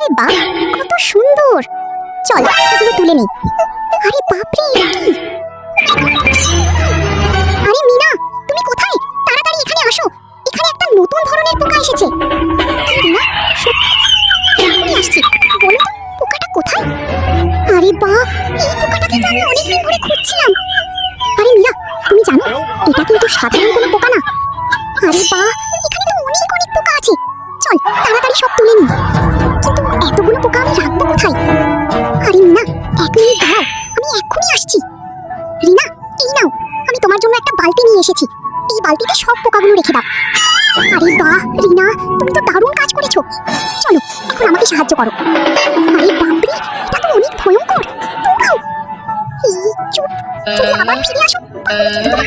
আরে বাহ, কত সুন্দর। চল এগুলো তুলে নি। আরে বাপরে, আরে মিনা, তুমি কোথায়? তাড়াতাড়ি এখানে আসো। এখানে একটা নতুন ধরনের পোকা এসেছে। মিনা, সত্যি আসছি। বলো তো পোকাটা কোথায়? আরে বাহ, এই পোকাটাকে তো আমি অনেকদিন ধরে খুঁজছিলাম। আরে মিনা, তুমি জানো এটা কিন্তু সাধারণ কোনো পোকা না। আরে বাহ, এখানে তো অনেক অনেক পোকা আছে। চল তাড়াতাড়ি সব তুলে নি। কিন্তু এতগুলো পোকা আমি রাখবো কোথায়? আরে মিনা, 1 মিনিট দাঁড়াও, আমি এক্ষুনি আসছি। রিনা, এই নাও, আমি তোমার জন্য একটা বালতি নিয়ে এসেছি। এই বালতিতে সব পোকাগুলো রেখে দাও। আরে বাহ রিনা, তুমি তো দারুণ কাজ করেছো। চলো এখন আমাকে সাহায্য করো। আরে বাপরে, এটা তো অনেক ভয়ঙ্কর। দৌড়াও। এই চুপ, যদি আবার ফিরে আসো তাহলে কিন্তু